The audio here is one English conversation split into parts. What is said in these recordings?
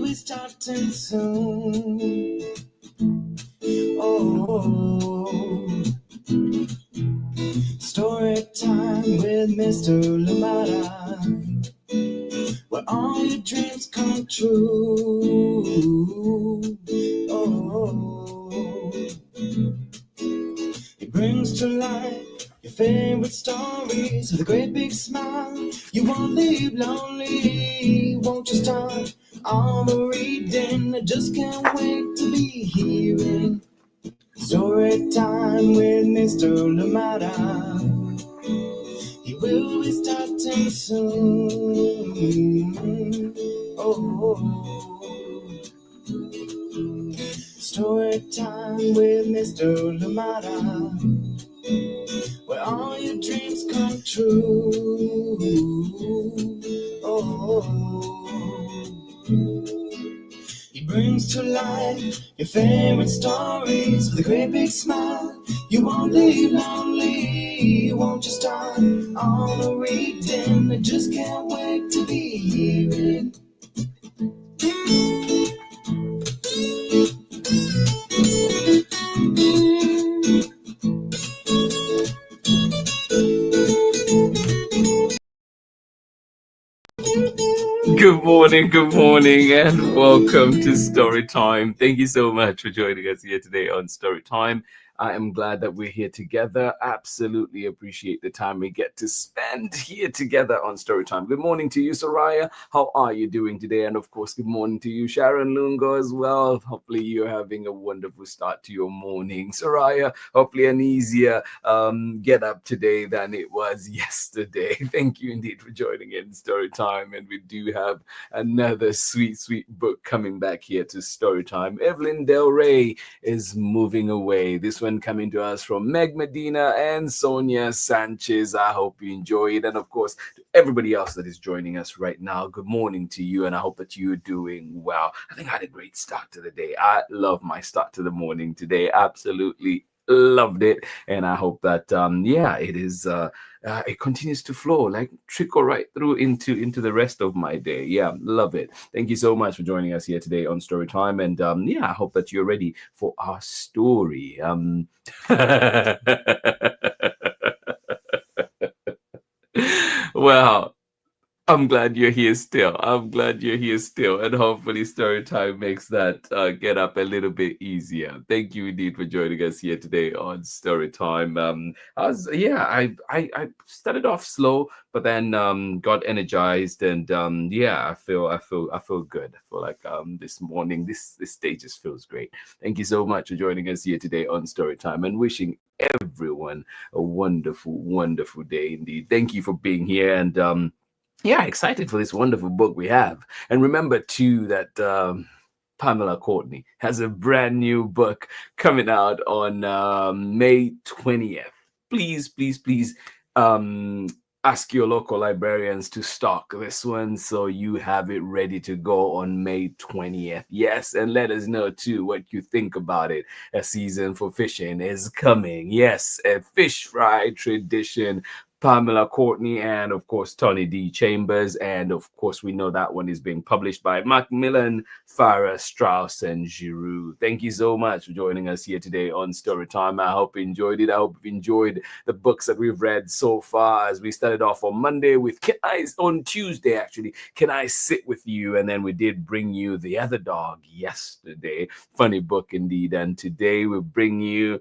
be starting soon. Oh, story time with Mr. Limata, where all your dreams come true. Oh, he brings to life your favorite stories with a great big smile. You won't leave lonely, won't you start all the reading? I just can't wait to be hearing story time with Mr. Limata. He will be starting soon. Oh, story time with Mr. Limata, where all your dreams come true. Oh, he brings to life your favorite stories with a great big smile. You won't leave lonely, won't you start all the reading? I just can't wait to be hearing. Good morning, and welcome to Storytime. Thank you so much for joining us here today on Storytime. I am glad that we're here together. Absolutely appreciate the time we get to spend here together on Storytime. Good morning to you, Soraya. How are you doing today? And of course, good morning to you, Sharon Lungo, as well. Hopefully you're having a wonderful start to your morning. Soraya, hopefully an easier get up today than it was yesterday. Thank you indeed for joining in Storytime. And we do have another sweet book coming back here to Storytime. Evelyn Del Rey is Moving Away. This one coming to us from Meg Medina and Sonia Sanchez. I hope you enjoy it. And of course, to everybody else that is joining us right now, good morning to you. And I hope that you're doing well. I think I had a great start to the day. I love my start to the morning today. Absolutely loved it. And I hope that, it is... it continues to flow, like trickle right through into the rest of my day. Yeah, love it. Thank you so much for joining us here today on Storytime. And I hope that you're ready for our story. Well, I'm glad you're here still. And hopefully Storytime makes that get up a little bit easier. Thank you indeed for joining us here today on Storytime. I started off slow, but then got energized, and I feel good. I feel like this morning this stage just feels great. Thank you so much for joining us here today on Storytime, and wishing everyone a wonderful day indeed. Thank you for being here, and excited for this wonderful book we have. And remember, too, that Pamela Courtney has a brand new book coming out on May 20th. Please, ask your local librarians to stock this one so you have it ready to go on May 20th. Yes, and let us know, too, what you think about it. A season for fishing is coming. Yes, a fish fry tradition. Pamela Courtney and, of course, Tony D. Chambers. And, of course, we know that one is being published by Macmillan, Farrar, Straus, and Giroux. Thank you so much for joining us here today on Storytime. I hope you enjoyed it. I hope you've enjoyed the books that we've read so far, as we started off on Monday with on Tuesday, actually, Can I Sit With You? And then we did bring you The Other Dog yesterday. Funny book indeed. And today we bring you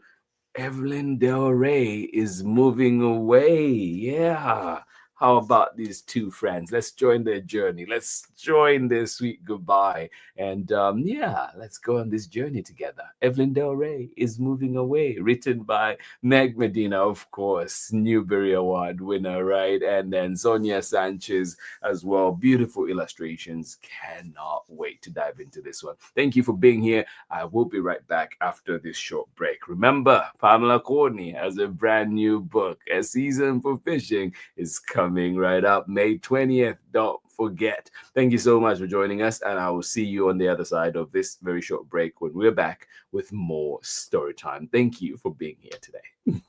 Evelyn Del Rey is Moving Away. Yeah. How about these two friends? Let's join their journey. Let's join their sweet goodbye. And let's go on this journey together. Evelyn Del Rey is Moving Away, written by Meg Medina, of course, Newbery Award winner, right? And then Sonia Sanchez as well. Beautiful illustrations. Cannot wait to dive into this one. Thank you for being here. I will be right back after this short break. Remember, Pamela Courtney has a brand new book. A Season for Fishing is coming coming right up May 20th. Don't forget. Thank you so much for joining us, and I will see you on the other side of this very short break when we're back with more story time. Thank you for being here today.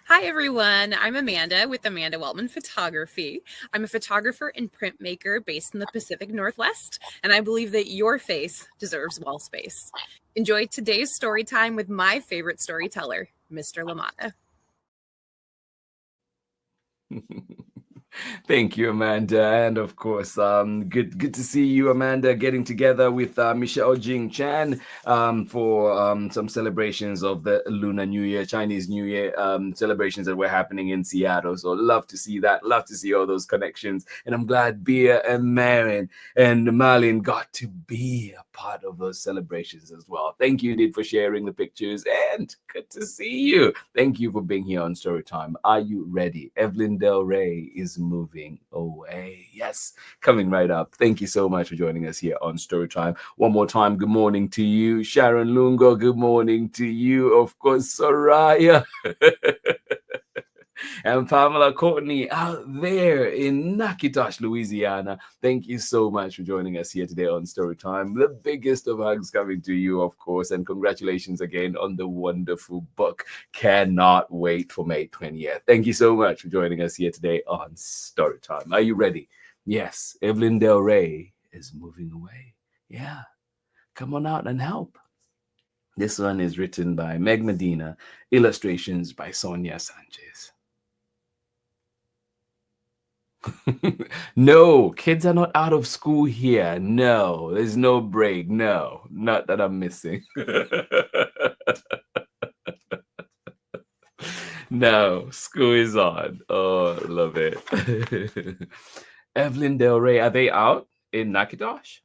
Hi, everyone. I'm Amanda with Amanda Weltman Photography. I'm a photographer and printmaker based in the Pacific Northwest, and I believe that your face deserves wall space. Enjoy today's story time with my favorite storyteller, Mr. Limata. Thank you, Amanda, and of course, good to see you, Amanda, getting together with Michelle Jing Chan for some celebrations of the Lunar New Year, Chinese New Year celebrations that were happening in Seattle. So love to see that, love to see all those connections, and I'm glad Bia and Marin and Marlene got to be a part of those celebrations as well. Thank you, Did, for sharing the pictures, and good to see you. Thank you for being here on Storytime. Are you ready? Evelyn Del Rey is moving away. Yes, coming right up. Thank you so much for joining us here on Storytime. One more time, good morning to you. Sharon Lungo, good morning to you. Of course, Soraya. And Pamela Courtney out there in Nakitosh, Louisiana. Thank you so much for joining us here today on Storytime. The biggest of hugs coming to you, of course, and congratulations again on the wonderful book. Cannot wait for May 20th. Thank you so much for joining us here today on Storytime. Are you ready? Yes, Evelyn Del Rey is moving away. Yeah, come on out and help. This one is written by Meg Medina, illustrations by Sonia Sanchez. No, kids are not out of school here. No, there's no break. No, not that I'm missing. No, school is on. Oh, love it. Evelyn Del Rey, are they out in Nakitosh?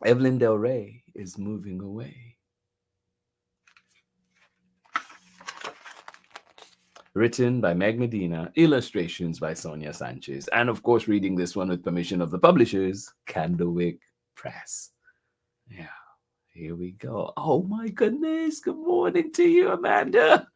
Evelyn Del Rey is moving away. Written by Meg Medina, illustrations by Sonia Sanchez, and of course, reading this one with permission of the publishers, Candlewick Press. Yeah, here we go. Oh my goodness, good morning to you, Amanda.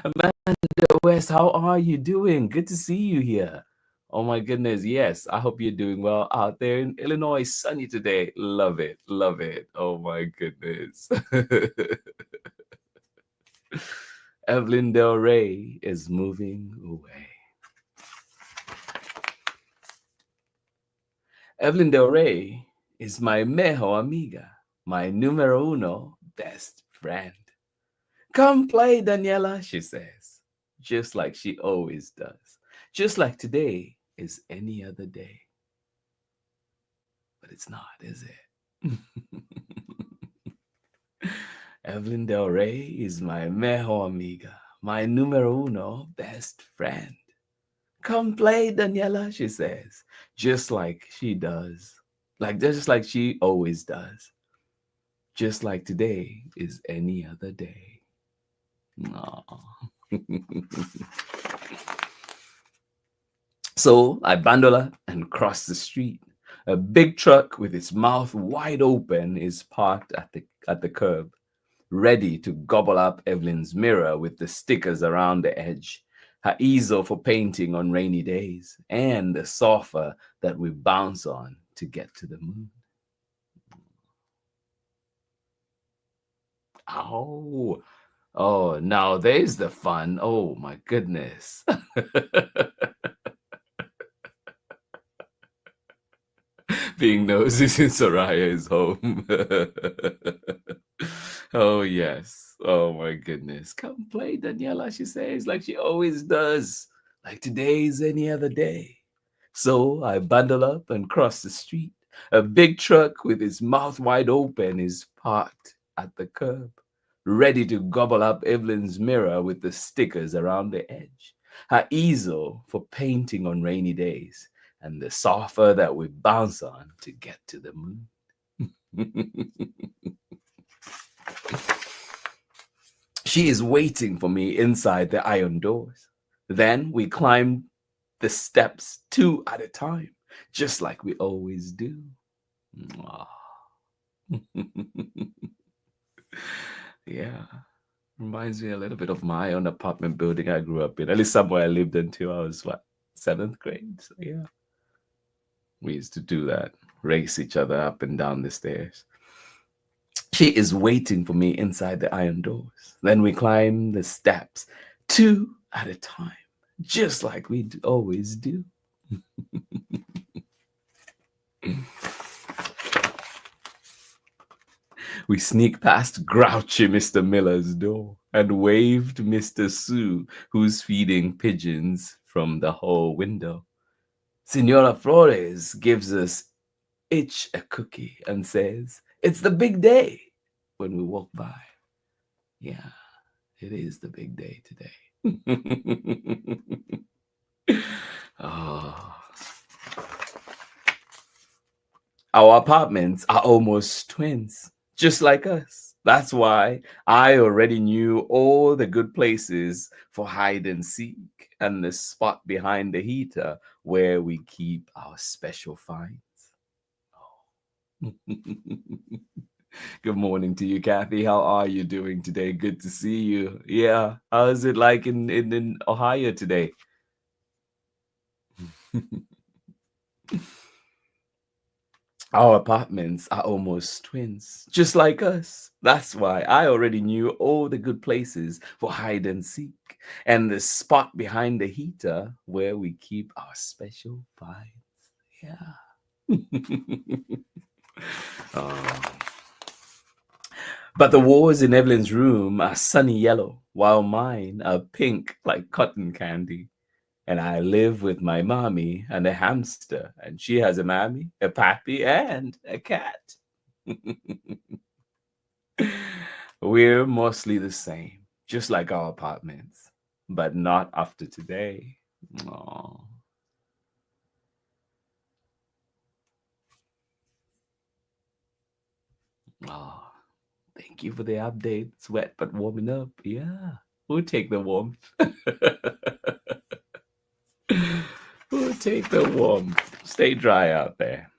Amanda West, how are you doing? Good to see you here. Oh my goodness, yes, I hope you're doing well out there in Illinois. Sunny today. Love it, love it. Oh my goodness. Evelyn Del Rey is moving away. Evelyn Del Rey is my mejor amiga, my numero uno best friend. Come play, Daniela, she says, just like she always does, just like today is any other day. But it's not, is it? Evelyn Del Rey is my mejor amiga, my numero uno best friend. Come play, Daniela, she says, just like she does, just like she always does, just like today is any other day. So I bundle her and cross the street. A big truck with its mouth wide open is parked at the curb, ready to gobble up Evelyn's mirror with the stickers around the edge, her easel for painting on rainy days, and the sofa that we bounce on to get to the moon. Oh, now there's the fun. Oh my goodness. Being nosy since Soraya is home. Oh, yes. Oh, my goodness. Come play, Daniela, she says, like she always does. Like today's any other day. So I bundle up and cross the street. A big truck with its mouth wide open is parked at the curb, ready to gobble up Evelyn's mirror with the stickers around the edge, her easel for painting on rainy days, and the sofa that we bounce on to get to the moon. She is waiting for me inside the iron doors. Then we climb the steps 2 at a time, just like we always do. Yeah, reminds me a little bit of my own apartment building I grew up in, at least somewhere I lived until I was, 7th grade. So yeah, we used to do that, race each other up and down the stairs. She is waiting for me inside the iron doors. Then we climb the steps, 2 at a time, just like we always do. We sneak past grouchy Mr. Miller's door and wave to Mr. Sue, who's feeding pigeons from the hall window. Senora Flores gives us each a cookie and says, "It's the big day," when we walk by. Yeah, it is the big day today. Oh. Our apartments are almost twins, just like us. That's why I already knew all the good places for hide and seek and the spot behind the heater where we keep our special finds. Oh. Good morning to you, Kathy. How are you doing today? Good to see you. Yeah. How's it like in Ohio today? Our apartments are almost twins, just like us. That's why I already knew all the good places for hide and seek and the spot behind the heater where we keep our special finds. Yeah. Oh. But the walls in Evelyn's room are sunny yellow, while mine are pink like cotton candy. And I live with my mommy and a hamster, and she has a mammy, a pappy, and a cat. We're mostly the same, just like our apartments, but not after today. Aww. Oh, thank you for the update. It's wet but warming up. Yeah, we'll take the warmth. We'll take the warmth. Stay dry out there.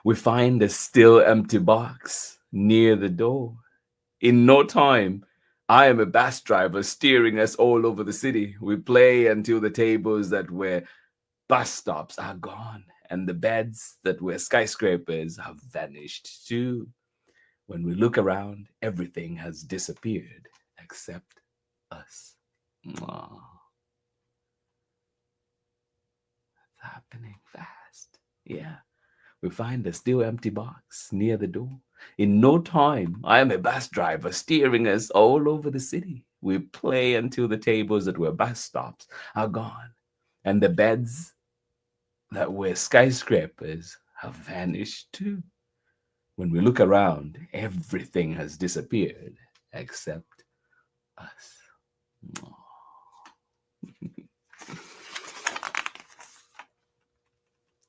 We find a still empty box near the door. In no time, I am a bus driver steering us all over the city. We play until the tables that were bus stops are gone and the beds that were skyscrapers have vanished too. When we look around, everything has disappeared except us. Aww. It's happening fast. Yeah. We find a still empty box near the door. In no time, I am a bus driver steering us all over the city. We play until the tables that were bus stops are gone, and the beds that were skyscrapers have vanished too. When we look around, everything has disappeared except us.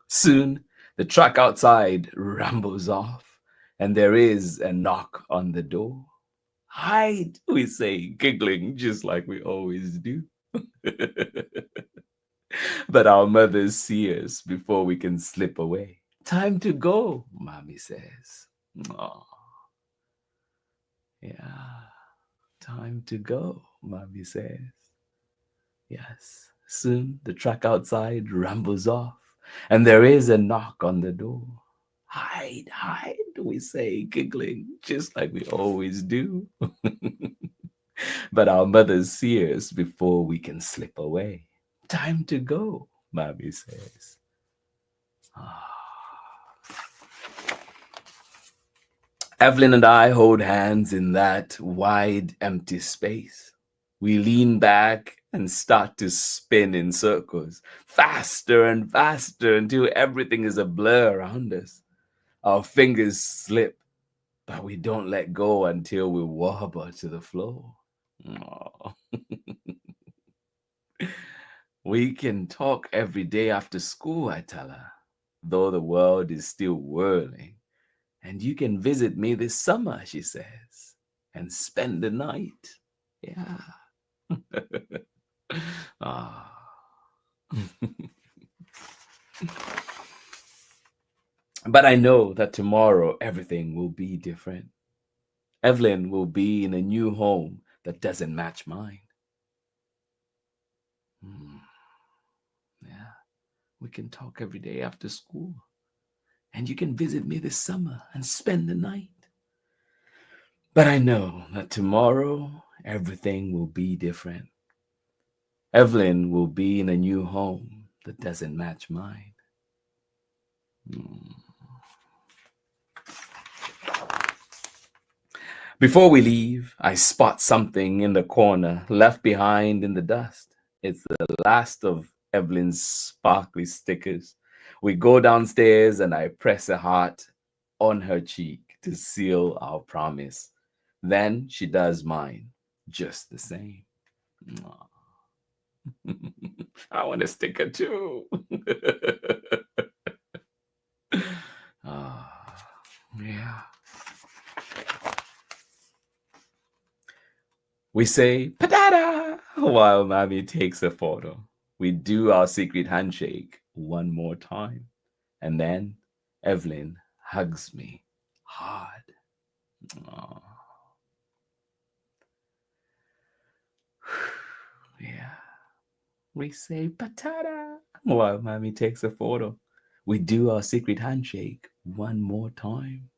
Soon, the truck outside rambles off, and there is a knock on the door. "Hide," we say, giggling just like we always do. But our mothers see us before we can slip away. "Time to go," Mommy says. Aww. Yeah, time to go, Mommy says. Yes, soon the truck outside rambles off, and there is a knock on the door. "Hide, hide," we say, giggling, just like we always do. But our mothers see us before we can slip away. "Time to go," Mommy says. Evelyn and I hold hands in that wide, empty space. We lean back and start to spin in circles, faster and faster until everything is a blur around us. Our fingers slip, but we don't let go until we wobble to the floor. We can talk every day after school, I tell her, though the world is still whirling. "And you can visit me this summer," she says, "and spend the night." Yeah. Ah. But I know that tomorrow everything will be different. Evelyn will be in a new home that doesn't match mine. We can talk every day after school. And you can visit me this summer and spend the night. But I know that tomorrow everything will be different. Evelyn will be in a new home that doesn't match mine. Before we leave, I spot something in the corner left behind in the dust. It's the last of Evelyn's sparkly stickers. We go downstairs and I press a heart on her cheek to seal our promise. Then she does mine just the same. I want a sticker too. Yeah. We say patata while Mommy takes a photo. We do our secret handshake one more time. And then Evelyn hugs me hard. Aww. Yeah. We say patata while Mommy takes a photo. We do our secret handshake one more time.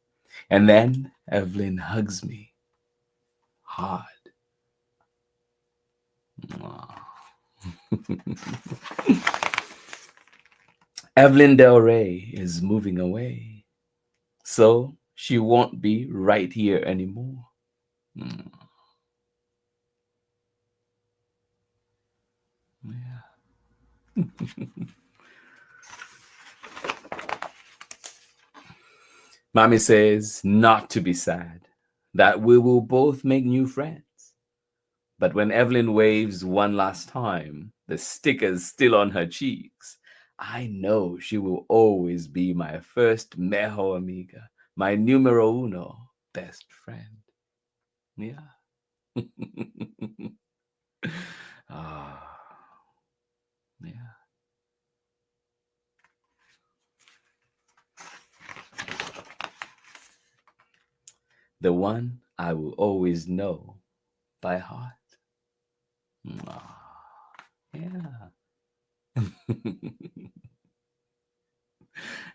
And then Evelyn hugs me hard. Evelyn Del Rey is moving away, so she won't be right here anymore. Yeah. Mommy says not to be sad, that we will both make new friends. But when Evelyn waves one last time, the stickers still on her cheeks, I know she will always be my first mejor amiga, my numero uno best friend. Yeah. Yeah. The one I will always know by heart. Yeah.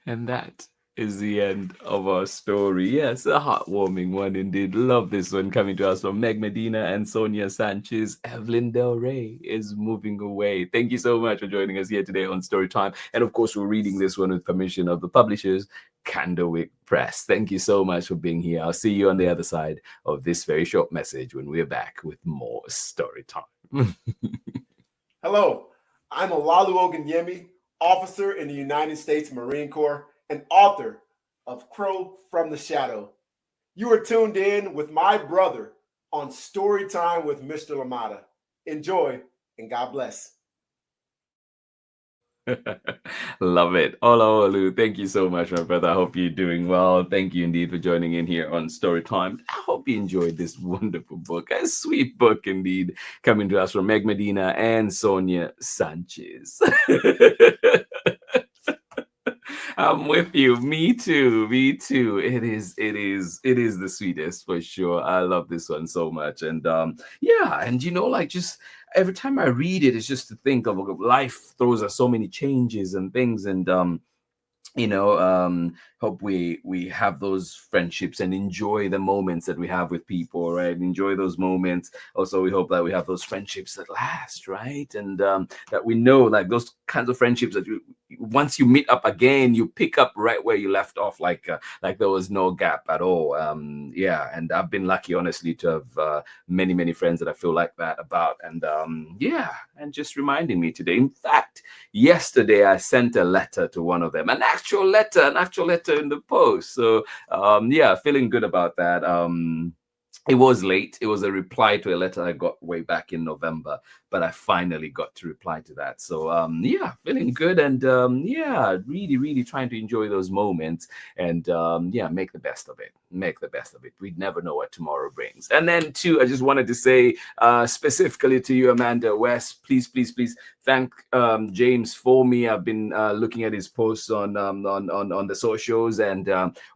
And that is the end of our story. Yes, a heartwarming one indeed. Love this one coming to us from Meg Medina and Sonia Sanchez. Evelyn Del Rey is moving away. Thank you so much for joining us here today on Storytime. And of course, we're reading this one with permission of the publishers, Candlewick Press. Thank you so much for being here. I'll see you on the other side of this very short message when we're back with more Storytime. Hello, I'm Olalu Ogunyemi, officer in the United States Marine Corps and author of Crow from the Shadow. You are tuned in with my brother on Storytime with Mr. Limata. Enjoy and God bless. Love it. Ola Olu, thank you so much, my brother. I hope you're doing well. Thank you indeed for joining in here on Storytime. I hope you enjoyed this wonderful book, a sweet book indeed, coming to us from Meg Medina and Sonia Sanchez. I'm with you. Me too. Me too. It is the sweetest for sure. I love this one so much. And yeah, and like just every time I read it, it's just to think of life throws us so many changes and things. And hope we have those friendships and enjoy the moments that we have with people, right? Enjoy those moments. Also, we hope that we have those friendships that last, right? And that we know, like those kinds of friendships that once you meet up again, you pick up right where you left off, like there was no gap at all. Yeah, and I've been lucky, honestly, to have many friends that I feel like that about. And yeah, and just reminding me today. In fact, yesterday I sent a letter to one of them, an actual letter in the post. So yeah, feeling good about that. It was late. It was a reply to a letter I got way back in November, but I finally got to reply to that. So yeah, feeling good. And yeah, really trying to enjoy those moments and yeah, make the best of it. We'd never know what tomorrow brings. And then too, I just wanted to say specifically to you, Amanda West, please thank James for me. I've been looking at his posts on the socials and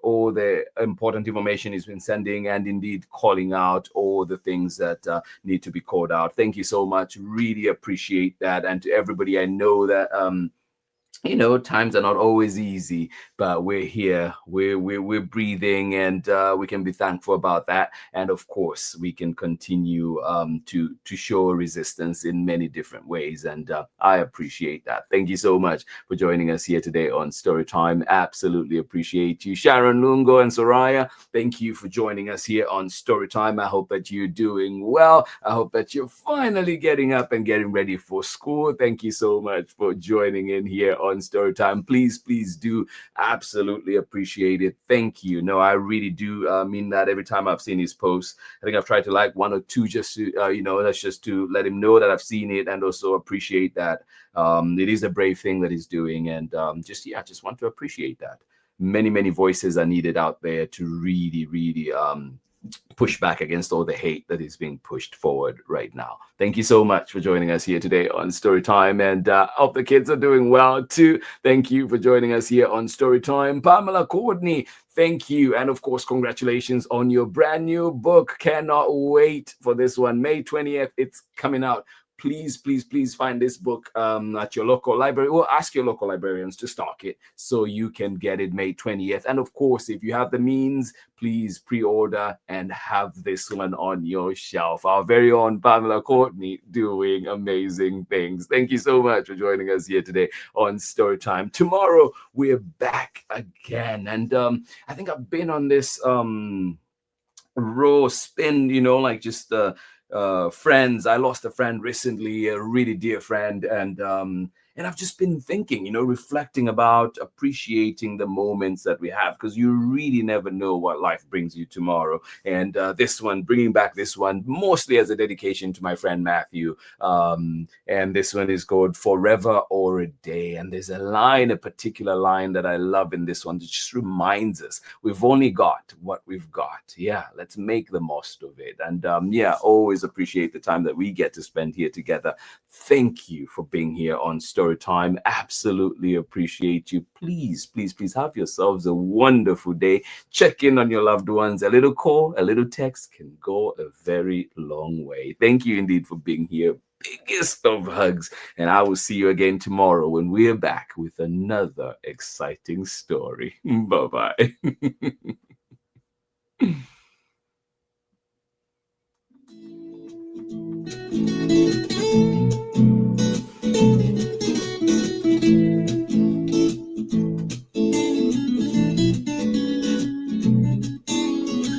all the important information he's been sending, and indeed calling out all the things that need to be called out. Thank you so much. Really appreciate that. And to everybody, I know that times are not always easy, but we're here, we're breathing, and we can be thankful about that. And of course, we can continue to show resistance in many different ways, and I appreciate that. Thank you so much for joining us here today on Storytime. Absolutely appreciate you, Sharon, Lungo, and Soraya. Thank you for joining us here on Storytime. I hope that you're doing well. I hope that you're finally getting up and getting ready for school. Thank you so much for joining in here on Storytime. Please do absolutely appreciate it. Thank you. No, I really do mean that. Every time I've seen his posts, I think I've tried to like one or two just to that's just to let him know that I've seen it, and also appreciate that it is a brave thing that he's doing, and just want to appreciate that. Many voices are needed out there to really push back against all the hate that is being pushed forward right now. Thank you so much for joining us here today on Storytime, and I hope the kids are doing well too. Thank you for joining us here on Storytime. Pamela Courtney, thank you. And of course, congratulations on your brand new book. Cannot wait for this one. May 20th, it's coming out. Please find this book at your local library, or ask your local librarians to stock it so you can get it May 20th. And of course, if you have the means, please pre-order and have this one on your shelf. Our very own Pamela Courtney doing amazing things. Thank you so much for joining us here today on Storytime. Tomorrow, we're back again. And I think I've been on this raw spin, friends. I lost a friend recently, a really dear friend, and I've just been thinking, reflecting about appreciating the moments that we have, because you really never know what life brings you tomorrow. And bringing back this one mostly as a dedication to my friend Matthew. And this one is called Forever or a Day. And there's a particular line that I love in this one that just reminds us we've only got what we've got. Yeah, let's make the most of it. And always appreciate the time that we get to spend here together. Thank you for being here on Storytime. Absolutely appreciate you. Please have yourselves a wonderful day. Check in on your loved ones. A little call, a little text can go a very long way. Thank you indeed for being here. Biggest of hugs. And I will see you again tomorrow when we're back with another exciting story. Bye-bye.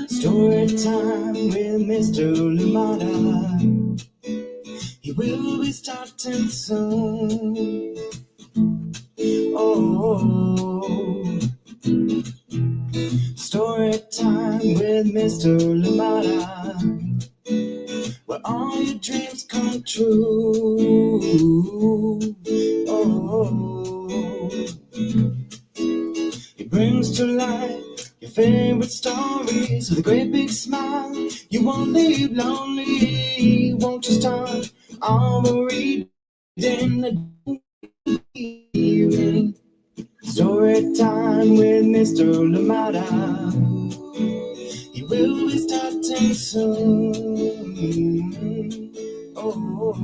Story time with Mr. Limata. He will be starting soon. Oh, story time with Mr. Limata, where all your dreams come true. Oh, he brings to life your favorite stories with a great big smile. You won't leave lonely. Won't you start all the reading? Story time with Mr. Limata. He will be starting soon. Oh,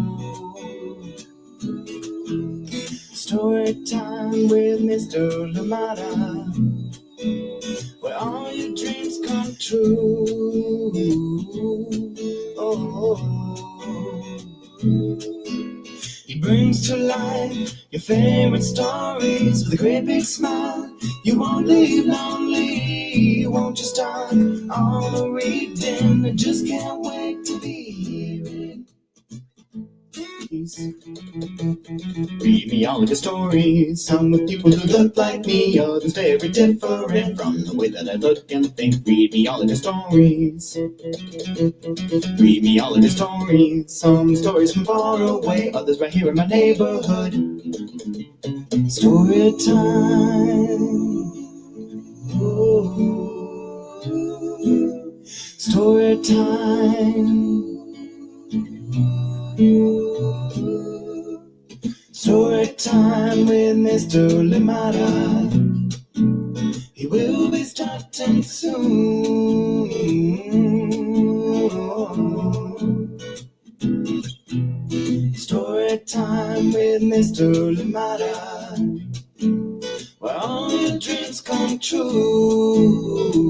story time with Mr. Limata, where all your dreams come true. Oh, he brings to life your favorite stories with a great big smile. You won't leave lonely. Won't you start all the reading? I just can't wait to be here. Read me all of the stories. Some with people who look like me, others very different from the way that I look and think. Read me all of the stories. Read me all of the stories. Some stories from far away, others right here in my neighborhood. Story time. Ooh. Story time. Story time with Mr. Limata. He will be starting soon. Story time with Mr. Limata. true.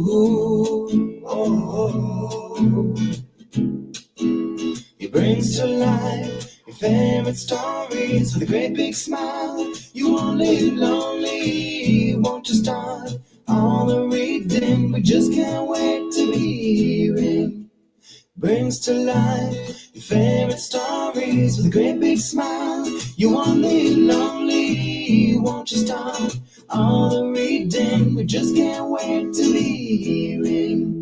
Oh. He brings to life your favorite stories with a great big smile. You won't live lonely, won't you start all the reading? We just can't wait to be hearing. Brings to life your favorite stories with a great big smile. You won't live lonely, won't you start all the reading? We just can't wait to be hearing.